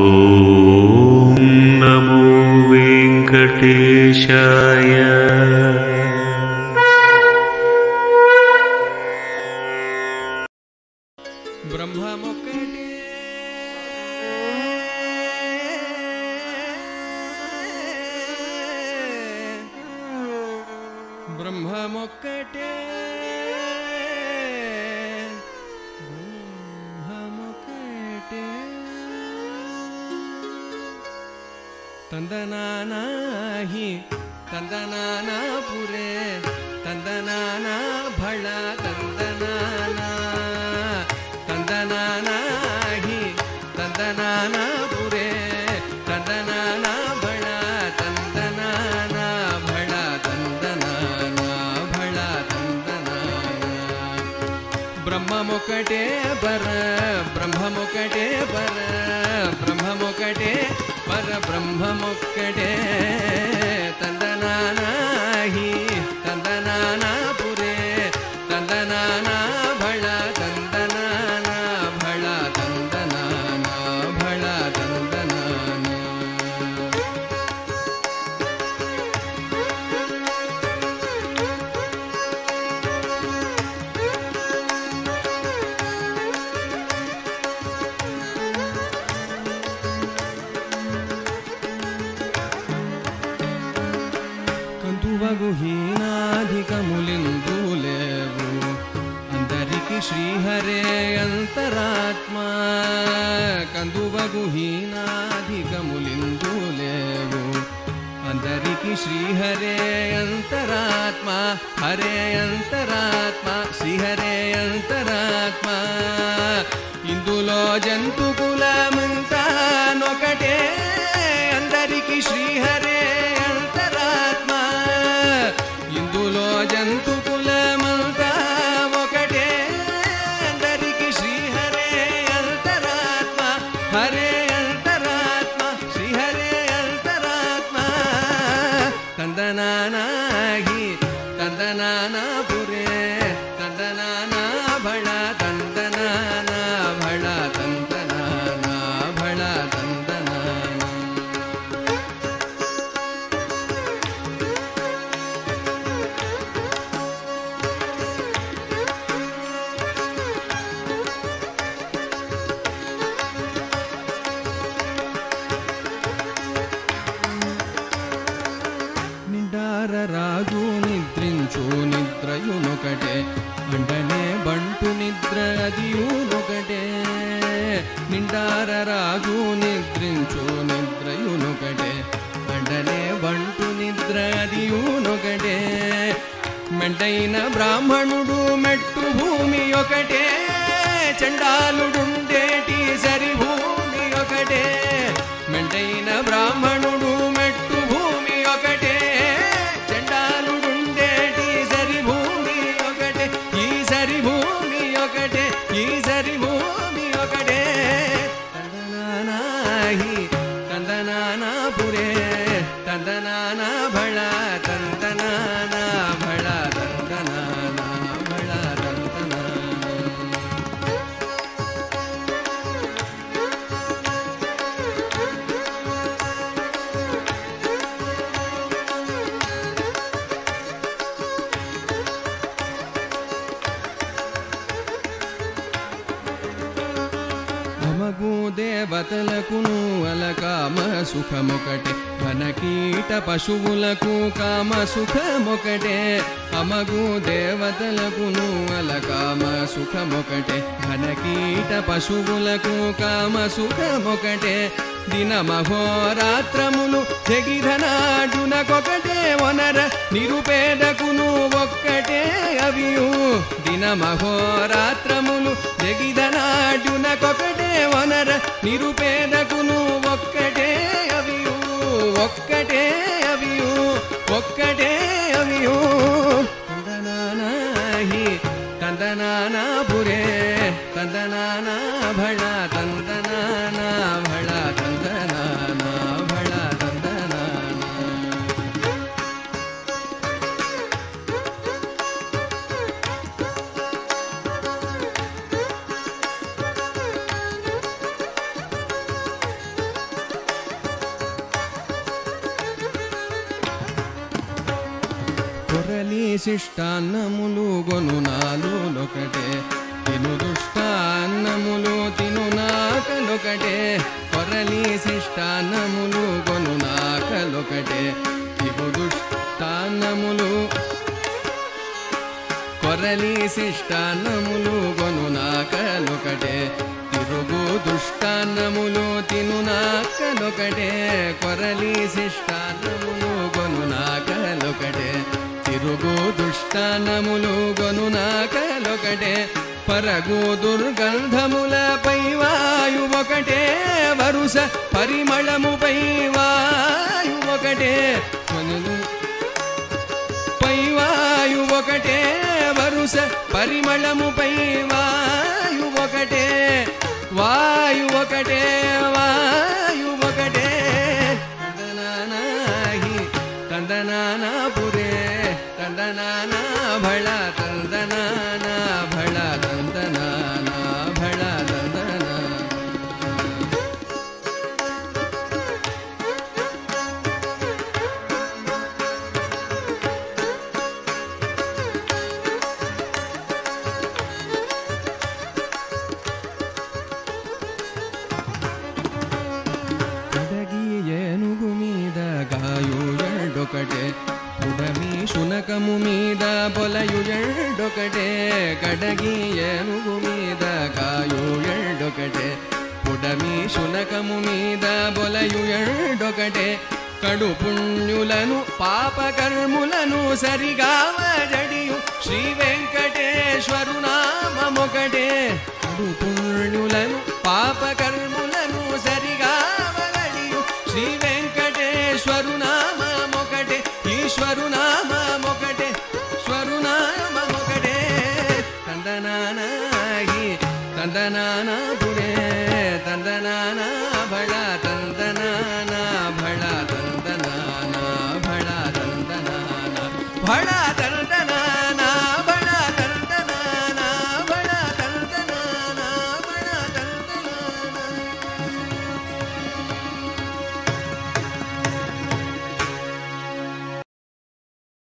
ಓಂ ನಮೋ ವೆಂಕಟೇಶಾಯ. ಬ್ರಹ್ಮಮೊಕ್ಕಟೇ ಬ್ರಹ್ಮಮೊಕ್ಕಟೇ ಬ್ರಹ್ಮಮೊಕ್ಕಟೇ ತಂದನಾನಾಹಿ ತಂದನಾನಾಪುರೇ ತಂದನಾನಾ ಭಳ ತಂದನಾನಾ ತಂದನಾನಾಹಿ ತಂದನಾನಾಪುರೇ ತಂದನಾನಾ ಭಳ ತಂದನಾನಾ ಭಳ ತಂದನಾನಾ ಭಳ ತಂದನಾನಾ ಬ್ರಹ್ಮಮೊಕ್ಕಟೇ ಬರ ಬ್ರಹ್ಮಮೊಕ್ಕಟೇ ಬರ ಬ್ರಹ್ಮಮೊಕ್ಕಟೇ ಪರ ಬ್ರಹ್ಮಮೊಕ್ಕಟೇ ತಂದನಾನಾಹಿ ತಂದನಾನಾಪುರೇ ತಂದನಾನಾ ಭಳ ತಂದನಾನಾ ಭಳ ತಂದನಾನಾ ಭಳ ತಂದನಾನಾ కందువగుహీనాధికములిందులేవు అందరికి శ్రీహరే అంతరాత్మ కందువగుహీనాధికములిందులేవు అందరికి శ్రీహరే అంతరాత్మ హరే అంతరాత్మ శ్రీహరే అంతరాత్మ ఇందులో జంతు కులమంతా నొకటే అందరికి శ్రీహరే అంతరాత్మ ఇందులో జంతు కులమంతా ఒకటే అందరికి శ్రీహరే అంతరాత్మ హరే అంతరాత్మ శ్రీహరే అంతరాత్మ ತಂದನಾನಾಹಿ ತಂದನಾನಾಪುರೇ ತಂದನಾನಾ ಭಳ ತಂದನಾನಾ ಭಳ ತಂದನಾನಾ ಭಳ ತಂದನಾನಾ రాజు నిద్రించు నిద్రయునొకటే అండనే బంటు నిద్ర అదియునొకటే నిండార రాజు నిద్రించు నిద్రయునొకటే అండనే బంటు నిద్ర అదియునొకటే మెండైన బ్రాహ్మణుడు మెట్టు భూమి ఒకటే చండాలుడుండేటి సరి భూమి ఒకటే మెండైన బ్రాహ్మణుడు మెట్టు భూమి ఒకటే చండాలుడుండేటి సరి భూమి ఒకటే ఈ సరి భూమి ఒకటే ఈ సరి భూమి ఒకటే ತಂದನಾನಾಹಿ ತಂದನಾನಾಪುರೇ ತಂದನಾನಾ ಭಳ ತಂದನಾನಾ ಭಳ ತಂದನಾನಾ ಭಳ ತಂದನಾನಾ అమగు దేవతలకును అలకామ సుఖమొకటే ఘనకీట పశువులకు కామ సుఖమొకటే అమగు దేవతలకును అలకామ సుఖమొకటే ఘనకీట పశువులకు కామ సుఖమొకటే దినమహోరాత్రములు జగిధనాడునకొకటే వనర నిరుపేదకును ఒక్కటే అవియు దినమహోరాత్రములు జగిధనాడునకొకటే వనర నిరుపేదకును ఒక్కటే అవియు ఒక్కటే అవియు ఒక్కటే అవియు ತಂದನಾನಾಹಿ ತಂದನಾನಾಪುರೇ ತಂದನಾನಾ ಭಳ ತಂದನಾನಾ ಭಳ ತಂದನಾನಾ ಭಳ ತಂದನಾನಾ శిష్టాన్నములు గొను నాలులొకటే తిను దుష్టాన్నములు తిను నాకలొకటే కొరలి శిష్టాన్నములు గొను నాకలొకటే తిను దుష్టాన్నములు కొరలి శిష్టాన్నములు గొను నాకలొకటే తిరుగు దుష్టాన్నములు తిను నాకలొకటే కొరలి శిష్టాన్నములు గొను నాకలొకటే తిరుగు దుష్టాన్నములు గొను నాకలొకటే పరగు దుర్గంధములపై వాయు ఒకటే వరుస పరిమళముపై వాయు ఒకటే పై వాయు ఒకటే వరుస పరిమళముపై వాయు ఒకటే వాయు ఒకటే వాయు ఒకటే తందనానాహి తందనానా పురే తందనానా భళ తందనానా భళ తందనానా భళ తందనా ఒకటే పుడమి శునకము మీద బొలయు ఎడొకటే కడగి ఏనుగు మీద కాయు ఎడొకటే పుడమి శునకము మీద బొలయు ఎడొకటే కడు పుణ్యులను పాపకర్ములను సరిగావజడియు శ్రీ వెంకటేశ్వరు నామమొకటే కడు పుణ్యులను పాపకర్ములను సరిగావజడియు శ్రీ వెంకటేశ్వరు నామమొకటే ఈశ్వరు నామమొకటే స్వరు నామమొకటే తందనానాహి తందనానా